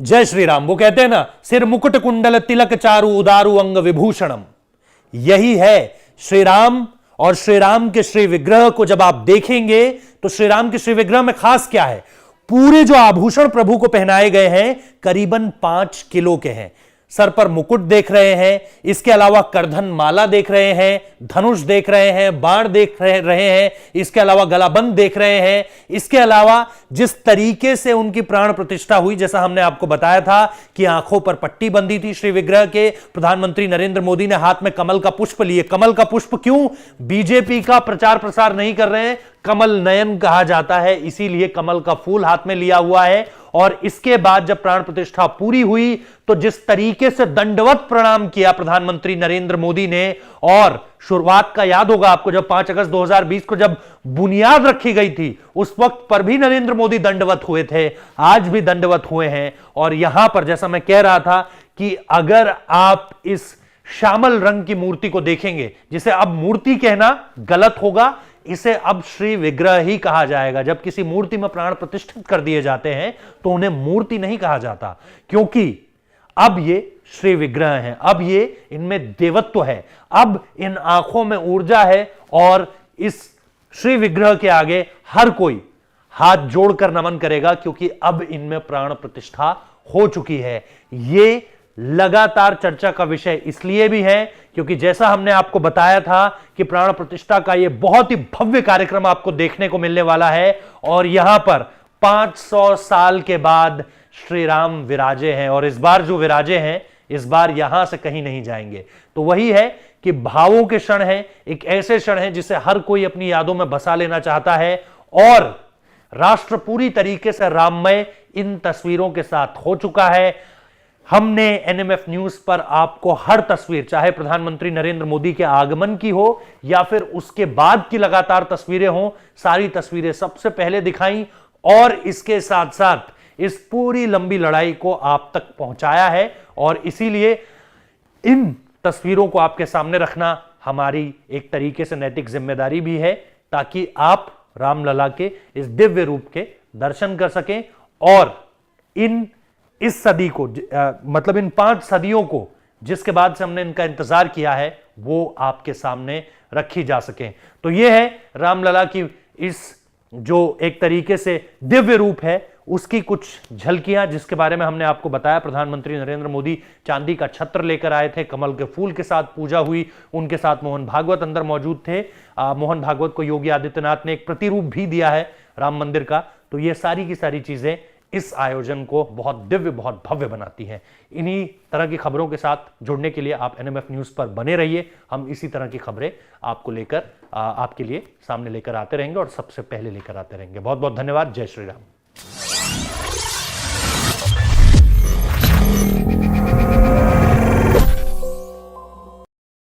जय श्री राम। वो कहते हैं ना, सिर मुकुट कुंडल तिलक चारु उदारु अंग विभूषणम। यही है श्री राम। और श्री राम के श्री विग्रह को जब आप देखेंगे तो श्री राम के श्री विग्रह में खास क्या है, पूरे जो आभूषण प्रभु को पहनाए गए हैं करीबन 5 किलो के हैं। सर पर मुकुट देख रहे हैं, इसके अलावा करधन माला देख रहे हैं, धनुष देख रहे हैं, बाण देख रहे हैं, इसके अलावा गलाबंद देख रहे हैं। इसके अलावा जिस तरीके से उनकी प्राण प्रतिष्ठा हुई, जैसा हमने आपको बताया था कि आंखों पर पट्टी बंधी थी श्री विग्रह के, प्रधानमंत्री नरेंद्र मोदी ने हाथ में कमल का पुष्प लिए। कमल का पुष्प क्यों? बीजेपी का प्रचार प्रसार नहीं कर रहे हैं, कमल नयन कहा जाता है, इसीलिए कमल का फूल हाथ में लिया हुआ है। और इसके बाद जब प्राण प्रतिष्ठा पूरी हुई तो जिस तरीके से दंडवत प्रणाम किया प्रधानमंत्री नरेंद्र मोदी ने, और शुरुआत का याद होगा आपको, जब 5 अगस्त 2020 को जब बुनियाद रखी गई थी उस वक्त पर भी नरेंद्र मोदी दंडवत हुए थे, आज भी दंडवत हुए हैं। और यहां पर जैसा मैं कह रहा था कि अगर आप इस श्यामल रंग की मूर्ति को देखेंगे, जिसे अब मूर्ति कहना गलत होगा, इसे अब श्री विग्रह ही कहा जाएगा। जब किसी मूर्ति में प्राण प्रतिष्ठित कर दिए जाते हैं तो उन्हें मूर्ति नहीं कहा जाता, क्योंकि अब ये श्री विग्रह हैं, अब ये इनमें देवत्व है, अब इन आंखों में ऊर्जा है। और इस श्री विग्रह के आगे हर कोई हाथ जोड़कर नमन करेगा, क्योंकि अब इनमें प्राण प्रतिष्ठा हो चुकी है। ये लगातार चर्चा का विषय इसलिए भी है क्योंकि जैसा हमने आपको बताया था कि प्राण प्रतिष्ठा का यह बहुत ही भव्य कार्यक्रम आपको देखने को मिलने वाला है। और यहां पर 500 साल के बाद श्री राम विराजे हैं, और इस बार जो विराजे हैं इस बार यहां से कहीं नहीं जाएंगे। तो वही है कि भावों के क्षण है, एक ऐसे क्षण है जिसे हर कोई अपनी यादों में बसा लेना चाहता है। और राष्ट्र पूरी तरीके से राममय इन तस्वीरों के साथ हो चुका है। हमने एनएमएफ न्यूज पर आपको हर तस्वीर, चाहे प्रधानमंत्री नरेंद्र मोदी के आगमन की हो या फिर उसके बाद की लगातार तस्वीरें हो, सारी तस्वीरें सबसे पहले दिखाई और इसके साथ साथ इस पूरी लंबी लड़ाई को आप तक पहुंचाया है। और इसीलिए इन तस्वीरों को आपके सामने रखना हमारी एक तरीके से नैतिक जिम्मेदारी भी है, ताकि आप रामलला के इस दिव्य रूप के दर्शन कर सकें और इस सदी को, मतलब इन 5 सदियों को जिसके बाद से हमने इनका इंतजार किया है, वो आपके सामने रखी जा सके। तो ये है रामलला की इस जो एक तरीके से दिव्य रूप है उसकी कुछ झलकियां, जिसके बारे में हमने आपको बताया। प्रधानमंत्री नरेंद्र मोदी चांदी का छत्र लेकर आए थे, कमल के फूल के साथ पूजा हुई, उनके साथ मोहन भागवत अंदर मौजूद थे। मोहन भागवत को योगी आदित्यनाथ ने एक प्रतिरूप भी दिया है राम मंदिर का। तो ये सारी की सारी चीजें इस आयोजन को बहुत दिव्य, बहुत भव्य बनाती हैं। इन्हीं तरह की खबरों के साथ जुड़ने के लिए आप एनएमएफ न्यूज पर बने रहिए। हम इसी तरह की खबरें आपको लेकर, आपके लिए सामने लेकर आते रहेंगे और सबसे पहले लेकर आते रहेंगे। बहुत बहुत धन्यवाद। जय श्री राम।